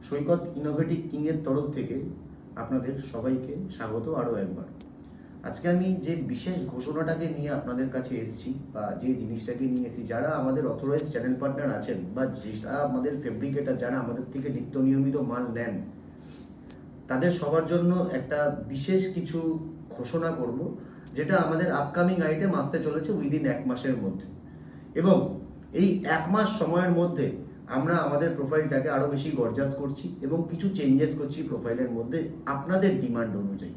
সৈকত innovative কিংয়ের তরফ থেকে আপনাদের সবাইকে স্বাগত আরও একবার। আজকে আমি যে বিশেষ ঘোষণাটাকে নিয়ে আপনাদের কাছে এসেছি বা যে জিনিসটাকে নিয়ে এসেছি, যারা আমাদের অথরাইজ চ্যানেল পার্টনার আছেন বা যারা আমাদের ফেব্রিকেটার, যারা আমাদের থেকে নিত্য নিয়মিত মাল নেন, তাদের সবার জন্য একটা বিশেষ কিছু ঘোষণা করব, যেটা আমাদের আপকামিং আইটেম আসতে চলেছে উইদিন 1 মাসের মধ্যে। এবং এই 1 মাস সময়ের মধ্যে আমরা আমাদের প্রোফাইলটাকে আরও বেশি গর্জাস করছি এবং কিছু চেঞ্জেস করছি প্রোফাইলের মধ্যে আপনাদের ডিমান্ড অনুযায়ী।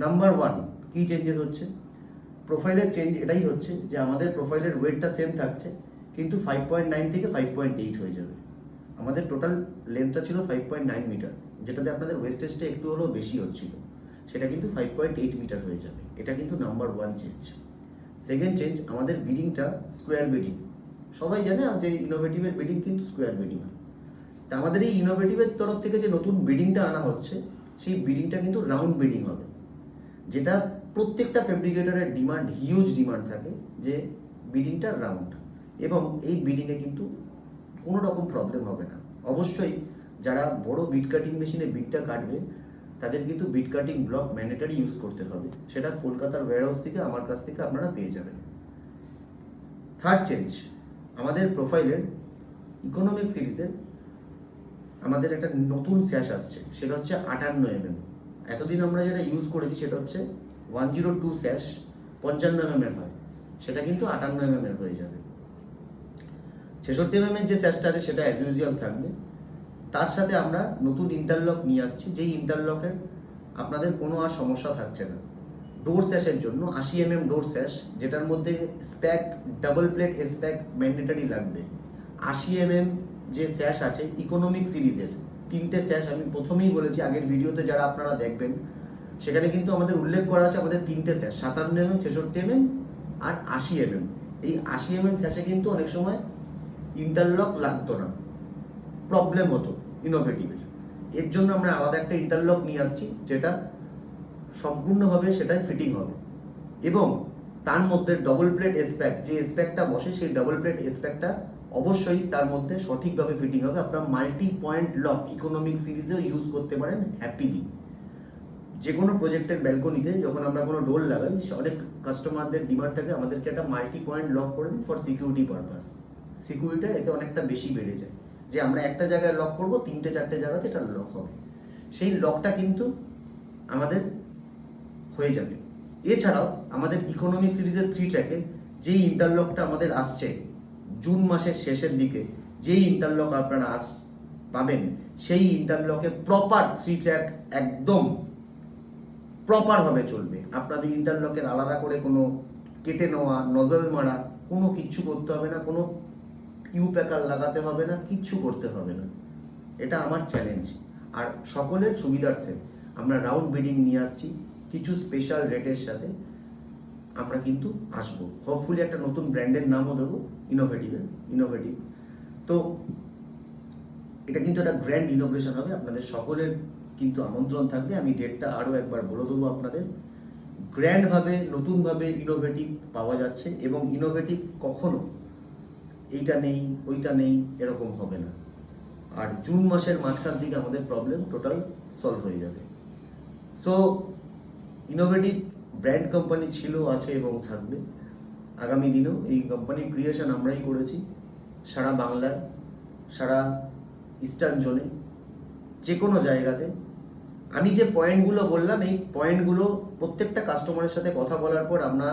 নাম্বার 1 কী চেঞ্জেস হচ্ছে? প্রোফাইলের চেঞ্জ এটাই হচ্ছে যে আমাদের প্রোফাইলের ওয়েটটা সেম থাকছে, কিন্তু 5.9 থেকে 5.8 হয়ে যাবে। আমাদের টোটাল লেন্থটা ছিল 5.9 মিটার, যেটাতে আপনাদের ওয়েস্টেজটা একটু হলেও বেশি হচ্ছিল, সেটা কিন্তু 5.8 মিটার হয়ে যাবে। এটা কিন্তু নাম্বার 1 চেঞ্জ। সেকেন্ড চেঞ্জ, আমাদের বিডিংটা স্কোয়ার বিডিং। সবাই জানে যে ইনোভেটিভের বিডিং কিন্তু স্কোয়ার বিডিং হয়। তা আমাদের এই ইনোভেটিভের তরফ থেকে যে নতুন বিডিংটা আনা হচ্ছে, সেই বিডিংটা কিন্তু রাউন্ড বিডিং হবে, যেটা প্রত্যেকটা ফেব্রিকেটরের ডিমান্ড, হিউজ ডিমান্ড থাকে যে বিডিংটা রাউন্ড। এবং এই বিডিংয়ে কিন্তু কোনো রকম প্রবলেম হবে না। অবশ্যই যারা বড় বিট কাটিং মেশিনে বিটটা কাটবে, তাদের কিন্তু beat cutting block mandatory use করতে হবে। সেটা কলকাতার ওয়্যারহাউস থেকে, আমার কাছ থেকে আপনারা পেয়ে যাবেন। থার্ড চেঞ্জ, আমাদের প্রোফাইলের ইকোনমিক সিরিজের আমাদের একটা নতুন স্যাশ আসছে, সেটা হচ্ছে 58mm। এতদিন আমরা যেটা ইউজ করেছি সেটা হচ্ছে 102 স্যাশ 55mm হয়, সেটা কিন্তু 58mm হয়ে যাবে। 66mm যে স্যাশটা আছে সেটা অ্যাজ ইউজুয়াল থাকবে। তার সাথে আমরা নতুন ইন্টারলক নিয়ে আসছি, যেই ইন্টারলকের আপনাদের কোনো আর সমস্যা থাকছে না। ডোর স্যাশের জন্য 80mm ডোর স্যাশ, যেটার মধ্যে স্প্যাক, ডাবল প্লেট স্প্যাক ম্যান্ডেটারি লাগবে। 80mm যে স্যাশ আছে ইকোনমিক সিরিজের, 3টে স্যাশ আমি প্রথমেই বলেছি আগের ভিডিওতে, যারা আপনারা দেখবেন সেখানে কিন্তু আমাদের উল্লেখ করা আছে আমাদের 3টে স্যাশ, 57mm, 66mm আর 80mm। এই 80mm স্যাশে কিন্তু অনেক সময় ইন্টারলক লাগতো না, প্রবলেম হতো ইনোভেটিভের। এর জন্য আমরা আলাদা একটা ইন্টারলক নিয়ে আসছি, যেটা সম্পূর্ণভাবে সেটাই ফিটিং হবে। এবং তার মধ্যে ডবল প্লেট স্প্যাক, যে স্প্যাকটা বসে সেই ডবল প্লেট স্প্যাকটা অবশ্যই তার মধ্যে সঠিকভাবে ফিটিং হবে। আপনারা মাল্টি পয়েন্ট লক ইকোনমিক সিরিজেও ইউজ করতে পারেন হ্যাপিলি। যে কোনো প্রজেক্টের ব্যালকনিতে যখন আমরা কোনো ডোর লাগাই, অনেক কাস্টমারদের ডিমান্ড থাকে আমাদেরকে একটা মাল্টি পয়েন্ট লক করে দিন ফর সিকিউরিটি পারপাস। সিকিউরিটিটা এতে অনেকটা বেশি বেড়ে যায়, যে আমরা একটা জায়গায় লক করবো, 3টে-4টে জায়গাতে এটা লক হবে। সেই লকটা কিন্তু আমাদের হয়ে যাবে। এছাড়াও আমাদের ইকোনমিক সিরিজের 3 ট্র্যাকে যেই ইন্টারলকটা আমাদের আসছে জুন মাসের শেষের দিকে, যেই ইন্টারলক আপনারা পাবেন, সেই ইন্টারলকে প্রপার 3 ট্র্যাক একদম প্রপারভাবে চলবে। আপনাদের ইন্টারলকের আলাদা করে কোনো কেটে নেওয়া, নজল মারা কোনো কিচ্ছু করতে হবে না, কোনো ইউ প্যাকার লাগাতে হবে না, কিচ্ছু করতে হবে না। এটা আমার চ্যালেঞ্জ। আর সকলের সুবিধার্থে আমরা রাউন্ড বিডিং নিয়ে আসছি কিছু স্পেশাল রেটের সাথে। আমরা কিন্তু আসবো, হোপফুলি একটা নতুন ব্র্যান্ডের নামও দেবো ইনোভেটিভ। তো এটা কিন্তু একটা গ্র্যান্ড ইনোভেশন হবে, আপনাদের সকলের কিন্তু আমন্ত্রণ থাকবে। আমি ডেটটা আরও একবার বলে দেবো আপনাদের। গ্র্যান্ডভাবে, নতুনভাবে ইনোভেটিভ পাওয়া যাচ্ছে, এবং ইনোভেটিভ কখনো এইটা নেই ওইটা নেই এরকম হবে না। আর জুন মাসের মাঝখান দিকে আমাদের প্রবলেম টোটাল সলভ হয়ে যাবে। সো ইনোভেটিভ ব্র্যান্ড কোম্পানি ছিল, আছে এবং থাকবে আগামী দিনেও। এই কোম্পানির ক্রিয়েশন আমরাই করেছি সারা বাংলায়, সারা ইস্টার্ন জোনে, যে কোনো জায়গাতে। আমি যে পয়েন্টগুলো বললাম, এই পয়েন্টগুলো প্রত্যেকটা কাস্টমারের সাথে কথা বলার পর আমরা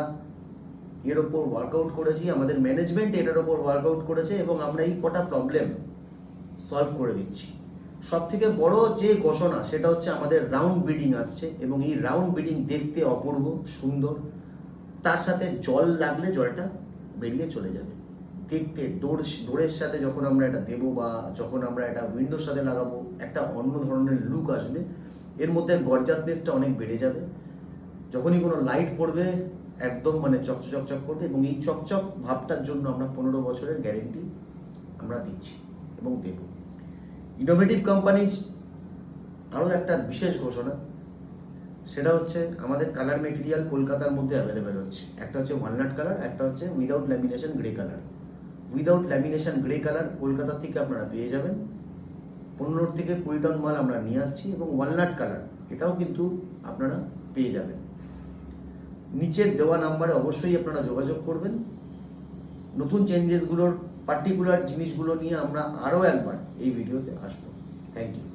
এর ওপর ওয়ার্কআউট করেছি, আমাদের ম্যানেজমেন্ট এটার ওপর ওয়ার্কআউট করেছে, এবং আমরা এই কটা প্রবলেম সলভ করে দিচ্ছি। সব থেকে বড় যে ঘোষণা সেটা হচ্ছে আমাদের রাউন্ড বিডিং আসছে, এবং এই রাউন্ড বিডিং দেখতে অপূর্ব সুন্দর। তার সাথে জল লাগলে জলটা বেরিয়ে চলে যাবে। দেখতে ডোরের সাথে যখন আমরা এটা দেবো বা যখন আমরা এটা উইন্ডোর সাথে লাগাবো, একটা অন্য ধরনের লুক আসবে। এর মধ্যে গর্জাসনেসটা অনেক বেড়ে যাবে। যখনই কোনো লাইট পড়বে একদম মানে চকচক করবে, এবং এই চকচক ভাবটার জন্য আমরা 15 বছরের গ্যারেন্টি আমরা দিচ্ছি এবং দেব। ইনোভেটিভ কোম্পানি আরও একটা বিশেষ ঘোষণা, সেটা হচ্ছে আমাদের কালার মেটেরিয়াল কলকাতার মধ্যে অ্যাভেলেবেল হচ্ছে। একটা হচ্ছে ওয়ালনাট কালার, একটা হচ্ছে without lamination grey colour. Without lamination grey colour Kolkata থেকে আপনারা পেয়ে যাবেন 15 থেকে 20 টন মাল আমরা নিয়ে আসছি এবং ওয়ালনাট কালার এটাও কিন্তু আপনারা পেয়ে যাবেন। নিচের দেওয়া নাম্বারে অবশ্যই আপনারা যোগাযোগ করবেন। নতুন চেঞ্জেসগুলোর পার্টিকুলার জিনিসগুলো নিয়ে আমরা আরও একবার এই ভিডিওতে আসবো। Thank you.